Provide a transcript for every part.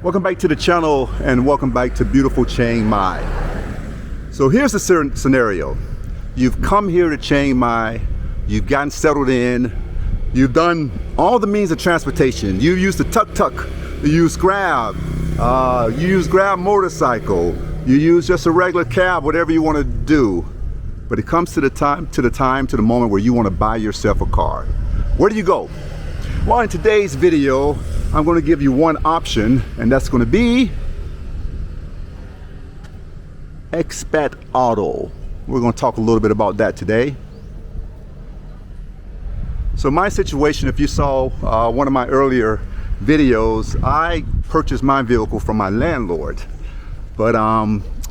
Welcome back to the channel and welcome back to beautiful Chiang Mai. So here's the scenario. You've come here to Chiang Mai, you've gotten settled in, you've done all the means of transportation. You use the tuk-tuk, you use Grab, you use Grab motorcycle, you use just a regular cab, whatever you want to do. But it comes to the moment where you want to buy yourself a car. Where do you go? Well, in today's video, I'm going to give you one option, and that's going to be Expat Auto. We're going to talk a little bit about that today. So my situation, if you saw one of my earlier videos, I purchased my vehicle from my landlord. But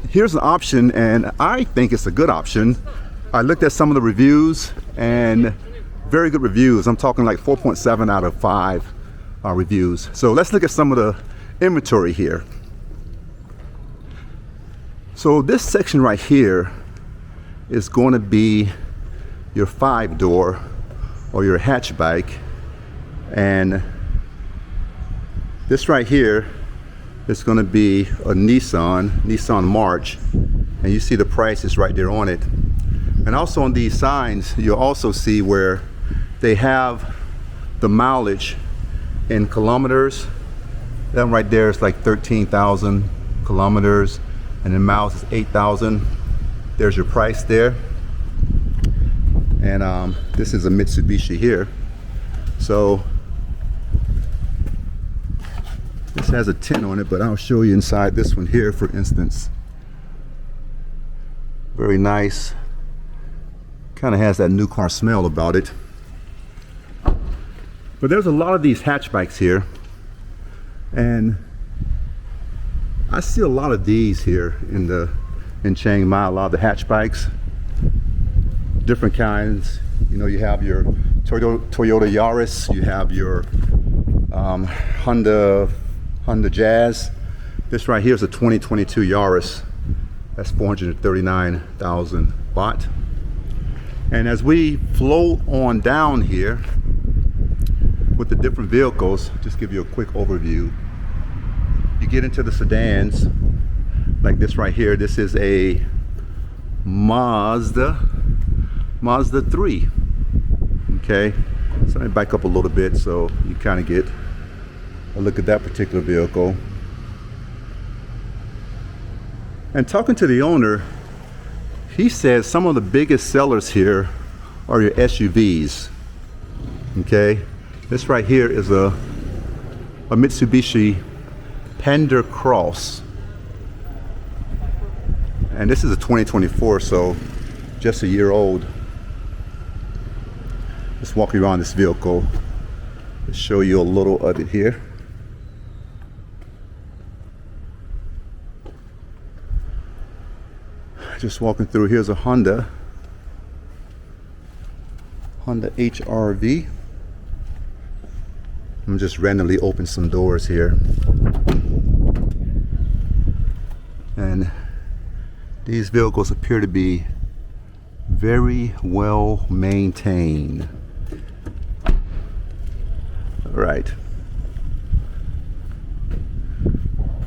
here's an option, and I think it's a good option. I looked at some of the reviews, and very good reviews. I'm talking like 4.7 out of 5 reviews. So let's look at some of the inventory here. So this section right here is going to be your 5-door or your hatchback, and this right here is going to be a Nissan March, and you see the price is right there on it. And also on these signs you'll also see where they have the mileage in kilometers. That right there is like 13,000 kilometers, and in miles is 8,000. There's your price there. And this is a Mitsubishi here. So this has a 10 on it, but I'll show you inside this one here, for instance. Very nice. Kind of has that new car smell about it. But there's a lot of these hatchbacks here, and I see a lot of these here in Chiang Mai. A lot of the hatchbacks, different kinds. You know, you have your Toyota Yaris, you have your Honda Jazz. This right here is a 2022 Yaris. That's 439,000 baht. And as we float on down here with the different vehicles, just give you a quick overview. You get into the sedans, like this right here. This is a Mazda 3. Okay, so let me back up a little bit so you kind of get a look at that particular vehicle. And talking to the owner, he says some of the biggest sellers here are your SUVs. Okay, this right here is a Mitsubishi Panda Cross, and this is a 2024, so just a year old. Let's walk you around this vehicle. Let's show you a little of it here. Just walking through. Here's a Honda HRV. I'm just randomly open some doors here, and these vehicles appear to be very well maintained. All right.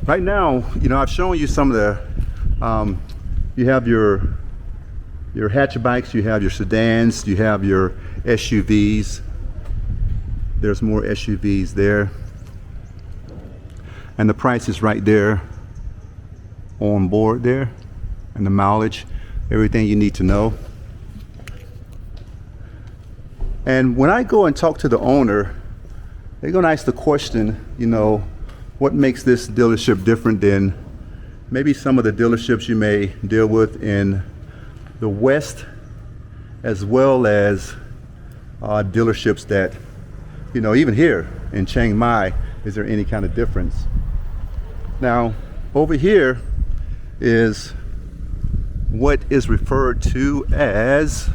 Right now, you know, I've shown you some of the you have your hatchbacks, you have your sedans, you have your SUVs. There's more SUVs there, and the price is right there on board there, and the mileage, everything you need to know. And when I go and talk to the owner, they're going to ask the question, you know, what makes this dealership different than maybe some of the dealerships you may deal with in the West, as well as dealerships that, you know, even here in Chiang Mai, is there any kind of difference? Now, over here is what is referred to as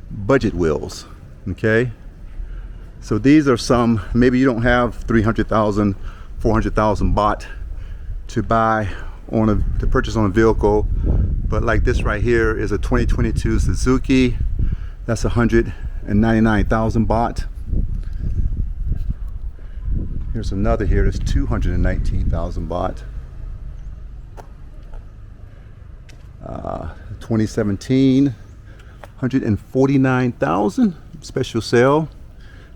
budget wheels. Okay, so these are some, maybe you don't have 300,000, 400,000 baht to buy to purchase on a vehicle, but like this right here is a 2022 Suzuki. That's 199,000 baht. Here's another here that's 219,000 baht. 2017, 149,000 special sale.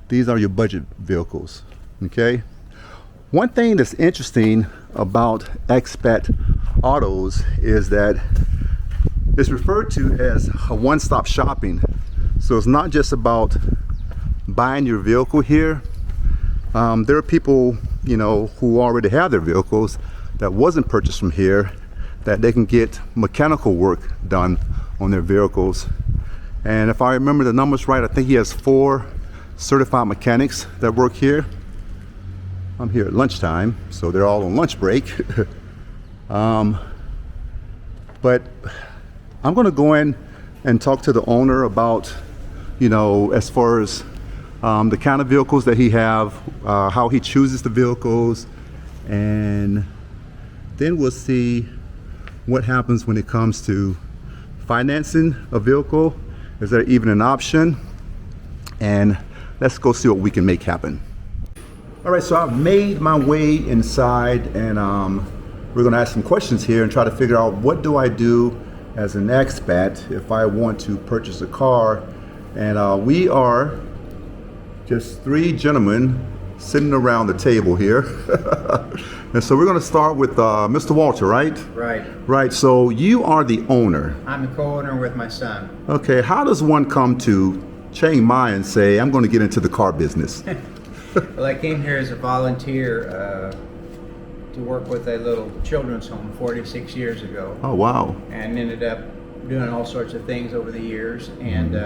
These are your budget vehicles. Okay. One thing that's interesting about Expat Autos is that it's referred to as a one-stop shopping. So it's not just about buying your vehicle here. There are people, you know, who already have their vehicles that wasn't purchased from here, that they can get mechanical work done on their vehicles. And if I remember the numbers right, I think he has 4 certified mechanics that work here. I'm here at lunchtime, so they're all on lunch break. But I'm gonna go in and talk to the owner about, you know, as far as the kind of vehicles that he have, how he chooses the vehicles, and then we'll see what happens when it comes to financing a vehicle. Is there even an option? And let's go see what we can make happen. All right, so I've made my way inside, and we're gonna ask some questions here and try to figure out what do I do as an expat if I want to purchase a car. And we are just 3 gentlemen sitting around the table here. And so we're gonna start with Mr. Walter, right? Right. Right, so you are the owner. I'm the co-owner with my son. Okay, how does one come to Chiang Mai and say, I'm gonna get into the car business? Well, I came here as a volunteer to work with a little children's home 46 years ago. Oh, wow. And ended up doing all sorts of things over the years. And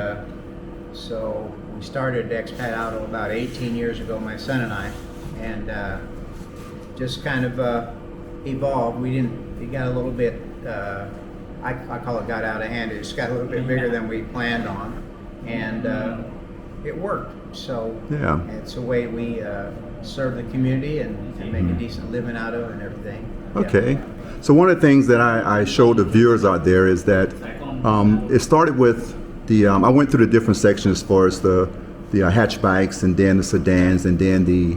so we started Expat Auto about 18 years ago, my son and I, and just kind of evolved. It got a little bit, I call it got out of hand. It just got a little bit bigger than we planned on. And it worked. So yeah, it's a way we serve the community and make a decent living out of it and everything. Okay. Yeah. So one of the things that I showed the viewers out there is that it started with the, I went through the different sections as far as the hatchbacks, and then the sedans, and then the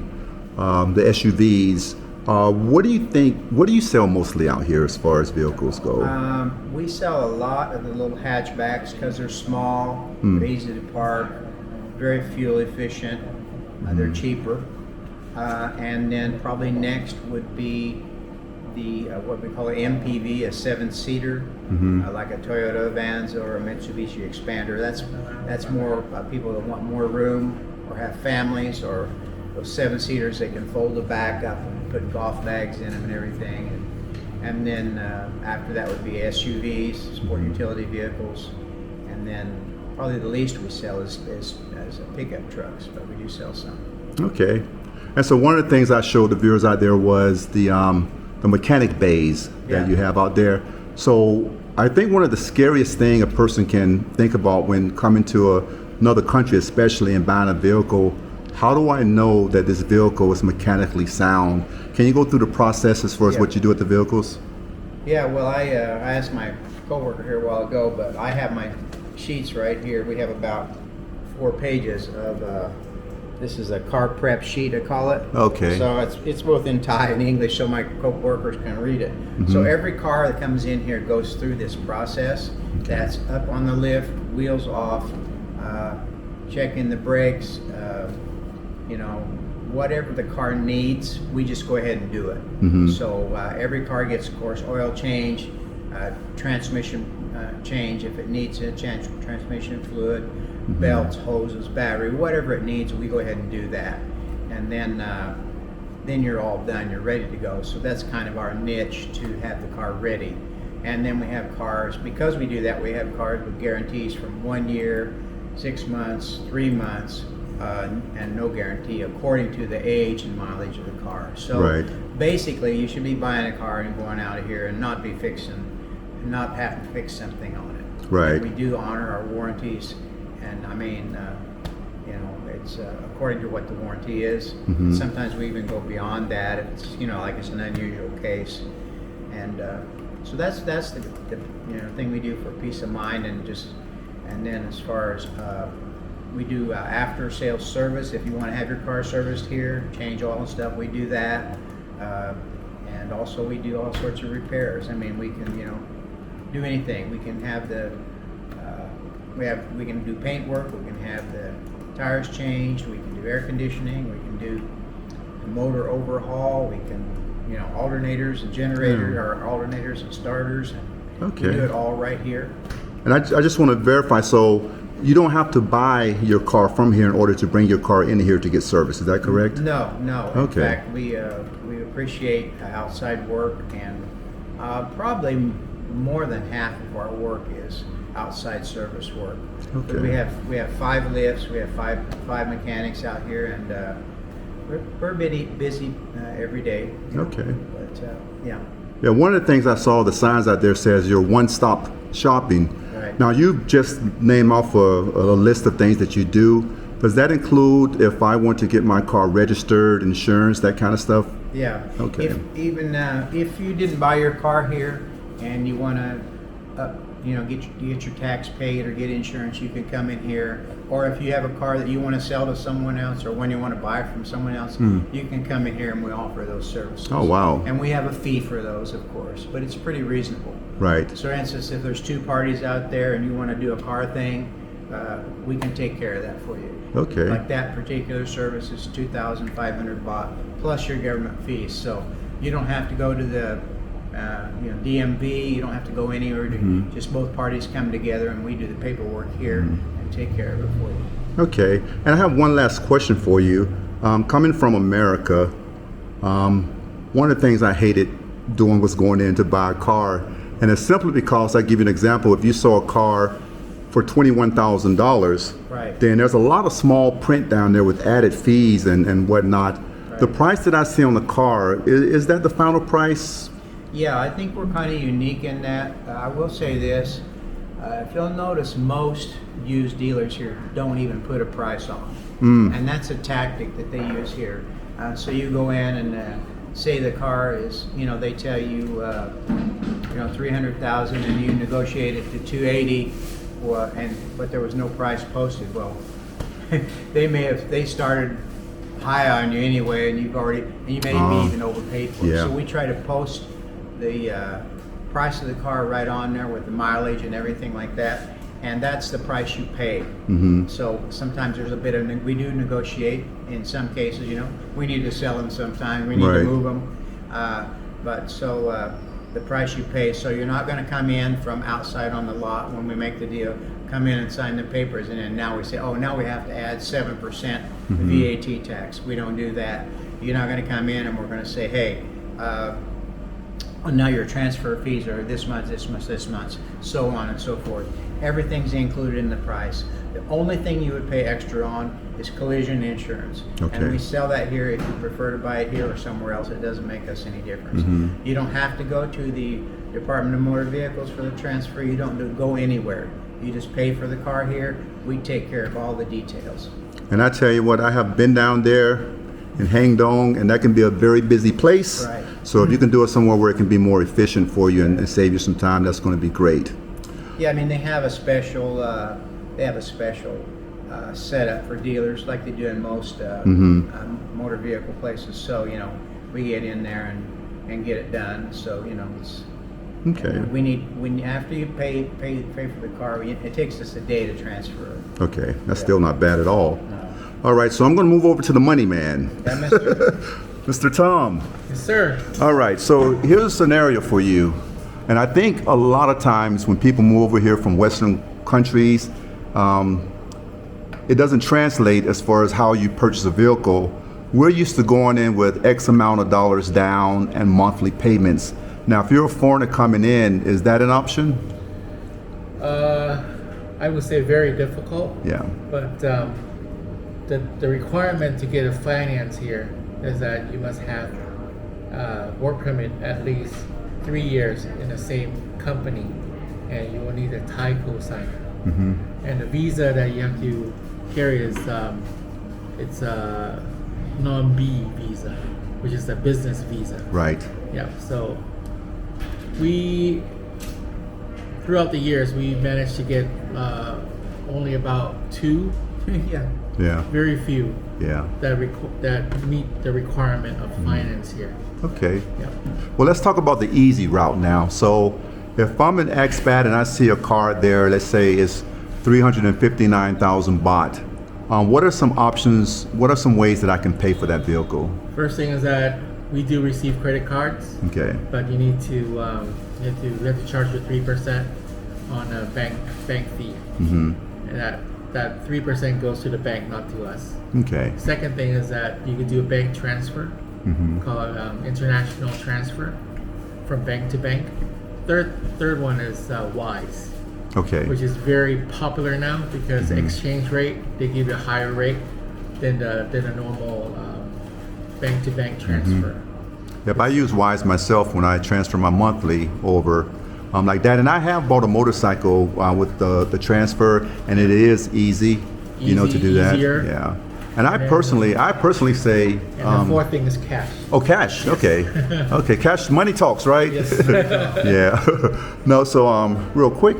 SUVs. What do you think, what do you sell mostly out here as far as vehicles go? We sell a lot of the little hatchbacks because they're small, they're easy to park, very fuel efficient, they're cheaper. And then probably next would be the what we call an MPV, a 7-seater, like a Toyota Avanza or a Mitsubishi Expander. That's more people that want more room or have families, or those 7-seaters they can fold the back up and put golf bags in them and everything. And then after that would be SUVs, sport utility vehicles, and then probably the least we sell is pickup trucks, but we do sell some. Okay. And so one of the things I showed the viewers out there was the mechanic bays that you have out there. So I think one of the scariest thing a person can think about when coming to another country, especially, and buying a vehicle, how do I know that this vehicle is mechanically sound? Can you go through the process as far as what you do with the vehicles? Yeah, well, I asked my coworker here a while ago, but I have my sheets right here. We have about 4 pages of this is a car prep sheet, I call it. Okay. So it's both in Thai and English, so my co-workers can read it. So every car that comes in here goes through this process. That's up on the lift, wheels off, checking the brakes, you know, whatever the car needs, we just go ahead and do it. So every car gets, of course, oil change, transmission change if it needs a transmission fluid, belts, hoses, battery, whatever it needs, we go ahead and do that. And then you're all done, you're ready to go. So that's kind of our niche, to have the car ready. And then we have cars, because we do that, we have cars with guarantees from 1 year, 6 months, 3 months, and no guarantee according to the age and mileage of the car. So basically you should be buying a car and going out of here and not be fixing, not have to fix something on it. Right. We do honor our warranties, and I mean, you know, it's according to what the warranty is. Sometimes we even go beyond that if it's, you know, like it's an unusual case. And so that's the you know, thing we do for peace of mind. And then as far as We do after sales service. If you want to have your car serviced here, change oil and stuff, we do that. And also we do all sorts of repairs. I mean, we can, you know, do anything. We can have we can do paint work. We can have the tires changed. We can do air conditioning. We can do the motor overhaul. We can, you know, alternators and generators, or alternators and starters. Okay. We do it all right here. And I just want to verify, so you don't have to buy your car from here in order to bring your car in here to get service. Is that correct? No. Okay. In fact, we appreciate outside work, and probably more than half of our work is outside service work. Okay. But we have 5 lifts. We have five mechanics out here, and we're busy every day. Okay. But yeah. Yeah, one of the things I saw, the signs out there says you're one-stop shopping. Right. Now, you just named off a list of things that you do. Does that include if I want to get my car registered, insurance, that kind of stuff? Yeah. Okay. If you didn't buy your car here and you want to, get your tax paid or get insurance, you can come in here. Or if you have a car that you want to sell to someone else, or when you want to buy from someone else, you can come in here and we offer those services. Oh, wow. And we have a fee for those, of course, but it's pretty reasonable. Right. So, for instance, if there's 2 parties out there and you want to do a car thing, we can take care of that for you. Okay. Like that particular service is 2,500 baht plus your government fees. So you don't have to go to the DMV. You don't have to go anywhere. Just both parties come together and we do the paperwork here and take care of it for you. Okay. And I have one last question for you. Coming from America, one of the things I hated doing was going in to buy a car. And it's simply because, I give you an example, if you saw a car for $21,000, Right. then there's a lot of small print down there with added fees and whatnot. Right. The price that I see on the car, is that the final price? Yeah, I think we're kind of unique in that. I will say this. If you'll notice, most used dealers here don't even put a price on. And that's a tactic that they use here. So you go in and say the car is, they tell you, 300,000 and you negotiate it to 280, but there was no price posted. Well, they started high on you anyway, and you may be even overpaid for it. Yeah. So we try to post the price of the car right on there with the mileage and everything like that, and that's the price you pay. So sometimes there's a bit of we do negotiate in some cases. We need to sell them sometime, we need Right. to move them, the price you pay. So you're not going to come in from outside on the lot when we make the deal, come in and sign the papers, and then now we say, oh, now we have to add 7% VAT tax. We don't do that. You're not going to come in and we're going to say, hey, now your transfer fees are this much, so on and so forth. Everything's included in the price. The only thing you would pay extra on is collision insurance. Okay. And we sell that here. If you prefer to buy it here or somewhere else, it doesn't make us any difference. You don't have to go to the Department of Motor Vehicles for the transfer. You don't go anywhere. You just pay for the car here. We take care of all the details. And I tell you what, I have been down there in Hangdong, and that can be a very busy place. Right. So if you can do it somewhere where it can be more efficient for you and save you some time, that's going to be great. Yeah, I mean they have a special setup for dealers like they do in most motor vehicle places. So we get in there and get it done. So it's Okay. after you pay for the car, it takes us a day to transfer it. Okay, that's still not bad at all. No. All right, so I'm going to move over to the money man. Yeah, Mr. Mr. Tom. Yes, sir. All right, so here's a scenario for you. And I think a lot of times when people move over here from Western countries, it doesn't translate as far as how you purchase a vehicle. We're used to going in with X amount of dollars down and monthly payments. Now, if you're a foreigner coming in, is that an option? I would say very difficult. Yeah. But the requirement to get a finance here is that you must have work permit at least 3 years in the same company, and you will need a Thai co-signer. And the visa that you have to carry is it's a non-B visa, which is a business visa. Right. Yeah. So throughout the years we managed to get only about 2 Yeah, Yeah, very few yeah. that meet the requirement of finance here. Okay. Yeah. Well, let's talk about the easy route now. So if I'm an expat and I see a car there, let's say it's 359,000 baht, what are some options, what are some ways that I can pay for that vehicle? First thing is that we do receive credit cards, Okay. but you need to we have to charge you 3% on a bank fee, and that 3% goes to the bank, not to us. Okay. Second thing is that you can do a bank transfer, called international transfer, from bank to bank. Third one is Wise, Okay. which is very popular now because the exchange rate, they give you a higher rate than a normal bank to bank transfer. Yep, I use Wise myself when I transfer my monthly over like that. And I have bought a motorcycle with the transfer, and it is easy, you know, to do that. Easier. Yeah. And I personally say, And the fourth thing is cash. oh, cash. Okay. Okay. Cash, money talks, right? Yes. Yeah. No, so real quick.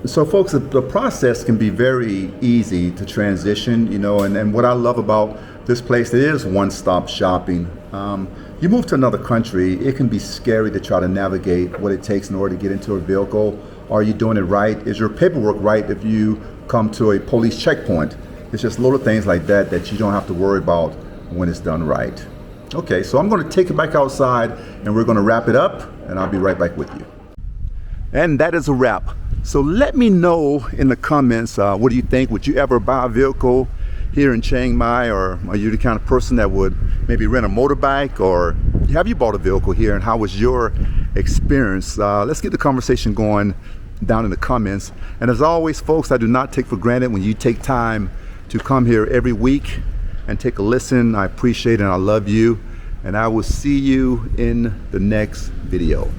So folks, the process can be very easy to transition, you know, and what I love about this place, it is one-stop shopping. You move to another country, it can be scary to try to navigate what it takes in order to get into a vehicle. Are you doing it right? Is your paperwork right if you come to a police checkpoint? It's just little things like that that you don't have to worry about when it's done right. Okay, so I'm going to take it back outside and we're going to wrap it up, and I'll be right back with you. And that is a wrap. So let me know in the comments, what do you think? Would you ever buy a vehicle here in Chiang Mai, or are you the kind of person that would maybe rent a motorbike, or have you bought a vehicle here, and how was your experience? Let's get the conversation going down in the comments. And as always, folks, I do not take for granted when you take time to come here every week and take a listen. I appreciate it and I love you, and I will see you in the next video.